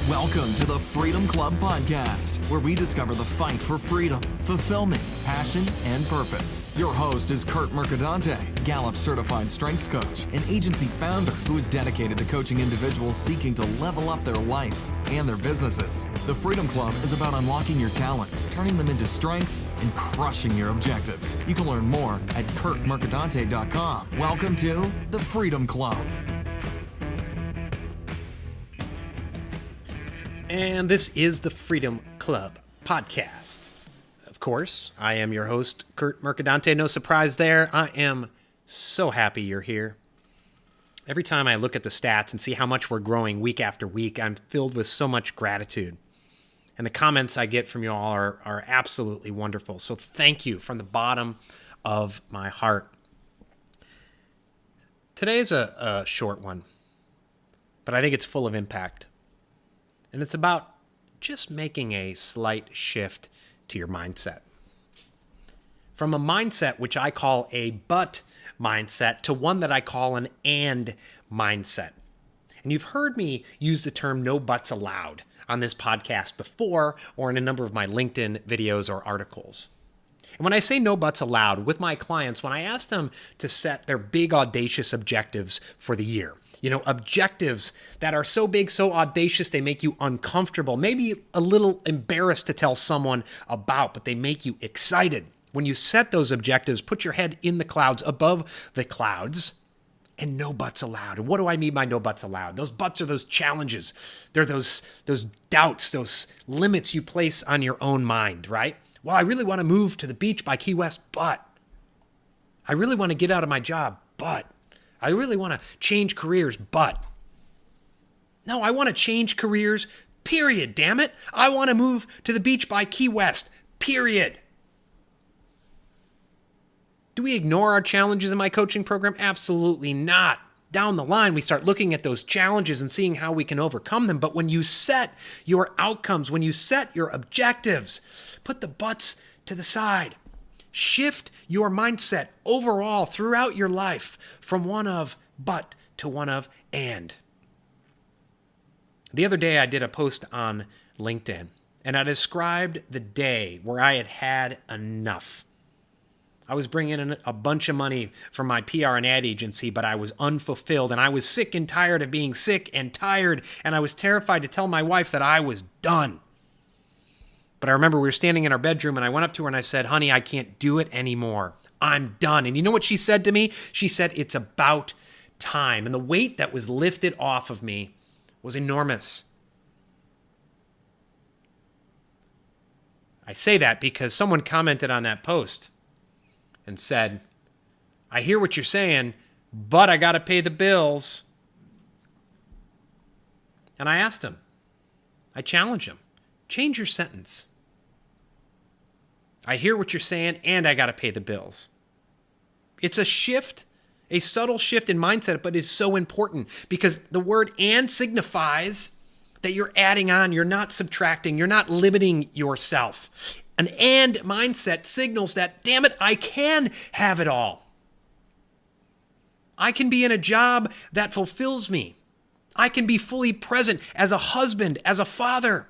Welcome to the Freedom Club podcast, where we discover the fight for freedom, fulfillment, passion, and purpose. Your host is Kurt Mercadante, Gallup certified strengths coach, an agency founder who is dedicated to coaching individuals seeking to level up their life and their businesses. The Freedom Club is about unlocking your talents, turning them into strengths, and crushing your objectives. You can learn more at kurtmercadante.com. Welcome to the Freedom Club. And this is the Freedom Club podcast. Of course, I am your host, Kurt Mercadante. No surprise there. I am so happy you're here. Every time I look at the stats and see how much we're growing week after week, I'm filled with so much gratitude. And the comments I get from you all are absolutely wonderful. So thank you from the bottom of my heart. Today's a short one, but I think it's full of impact. And it's about just making a slight shift to your mindset. From a mindset which I call a but mindset to one that I call an and mindset. And you've heard me use the term no buts allowed on this podcast before or in a number of my LinkedIn videos or articles. And when I say no buts allowed with my clients, when I ask them to set their big audacious objectives for the year, objectives that are so big, so audacious, they make you uncomfortable, maybe a little embarrassed to tell someone about, but they make you excited. When you set those objectives, put your head in the clouds, above the clouds, and no buts allowed. And what do I mean by no buts allowed? Those buts are those challenges. They're those doubts, those limits you place on your own mind, right? Well, I really want to move to the beach by Key West, but I really want to get out of my job, but I really want to change careers, but no, I want to change careers, period, damn it. I want to move to the beach by Key West, period. Do we ignore our challenges in my coaching program? Absolutely not. Down the line, we start looking at those challenges and seeing how we can overcome them. But when you set your outcomes, when you set your objectives, put the buts to the side. Shift your mindset overall throughout your life from one of but to one of and. The other day I did a post on LinkedIn and I described the day where I had enough. I was bringing in a bunch of money from my PR and ad agency, but I was unfulfilled and I was sick and tired of being sick and tired, and I was terrified to tell my wife that I was done. But I remember we were standing in our bedroom and I went up to her and I said, honey, I can't do it anymore. I'm done. And you know what she said to me? She said, it's about time. And the weight that was lifted off of me was enormous. I say that because someone commented on that post and said, I hear what you're saying, but I got to pay the bills. And I asked him, I challenged him, change your sentence. I hear what you're saying, and I got to pay the bills. It's a shift, a subtle shift in mindset, but it's so important because the word and signifies that you're adding on, you're not subtracting, you're not limiting yourself. An and mindset signals that, damn it, I can have it all. I can be in a job that fulfills me. I can be fully present as a husband, as a father.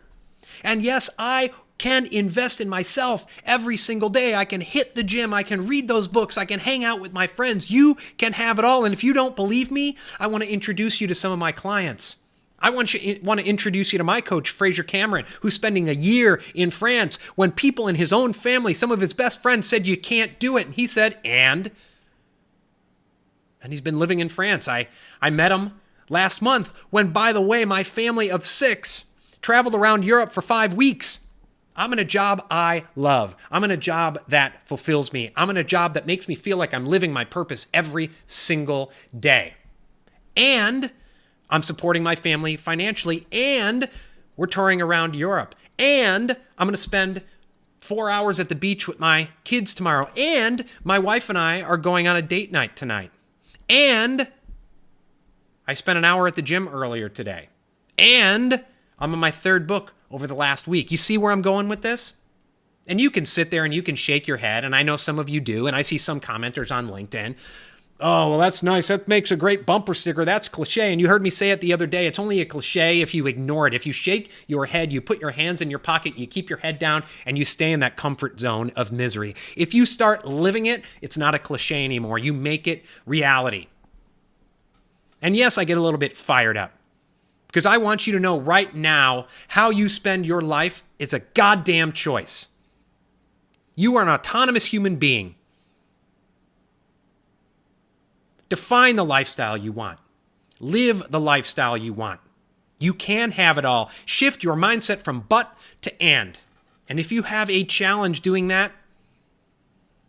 And yes, I can invest in myself every single day. I can hit the gym. I can read those books. I can hang out with my friends. You can have it all. And if you don't believe me, I want to introduce you to some of my clients. I want to introduce you to my coach, Fraser Cameron, who's spending a year in France when people in his own family, some of his best friends said, you can't do it. And he said, and he's been living in France. I met him last month when, by the way, my family of 6 traveled around Europe for 5 weeks. I'm in a job I love. I'm in a job that fulfills me. I'm in a job that makes me feel like I'm living my purpose every single day. And I'm supporting my family financially, and we're touring around Europe. And I'm going to spend 4 hours at the beach with my kids tomorrow. And my wife and I are going on a date night tonight. And I spent an hour at the gym earlier today. And I'm on my 3rd book over the last week. You see where I'm going with this? And you can sit there and you can shake your head, and I know some of you do, and I see some commenters on LinkedIn. Oh, well, that's nice. That makes a great bumper sticker. That's cliche. And you heard me say it the other day. It's only a cliche if you ignore it. If you shake your head, you put your hands in your pocket, you keep your head down, and you stay in that comfort zone of misery. If you start living it, it's not a cliche anymore. You make it reality. And yes, I get a little bit fired up because I want you to know right now how you spend your life is a goddamn choice. You are an autonomous human being. Define the lifestyle you want. Live the lifestyle you want. You can have it all. Shift your mindset from but to and. And if you have a challenge doing that,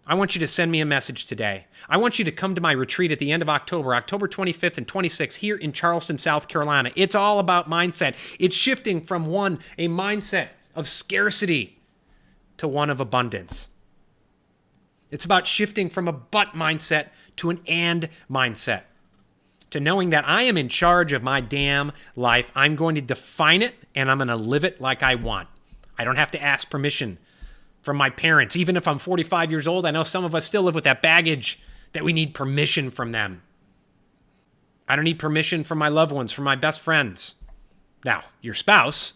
I want you to send me a message today. I want you to come to my retreat at the end of October, October 25th and 26th, here in Charleston, South Carolina. It's all about mindset. It's shifting from a mindset of scarcity to one of abundance. It's about shifting from a but mindset to an and mindset, to knowing that I am in charge of my damn life. I'm going to define it and I'm going to live it like I want. I don't have to ask permission from my parents. Even if I'm 45 years old, I know some of us still live with that baggage that we need permission from them. I don't need permission from my loved ones, from my best friends. Now, your spouse,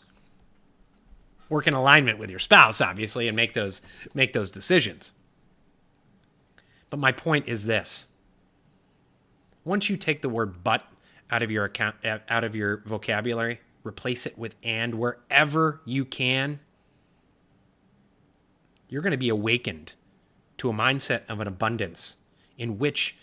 work in alignment with your spouse, obviously, and make those decisions. But my point is this. Once you take the word but out of your vocabulary, replace it with and wherever you can, you're going to be awakened to a mindset of an abundance in which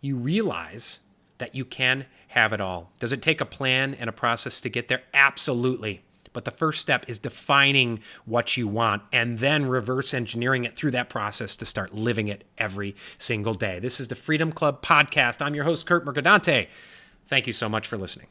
you realize that you can have it all. Does it take a plan and a process to get there? Absolutely. But the first step is defining what you want and then reverse engineering it through that process to start living it every single day. This is the Freedom Club Podcast. I'm your host, Kurt Mercadante. Thank you so much for listening.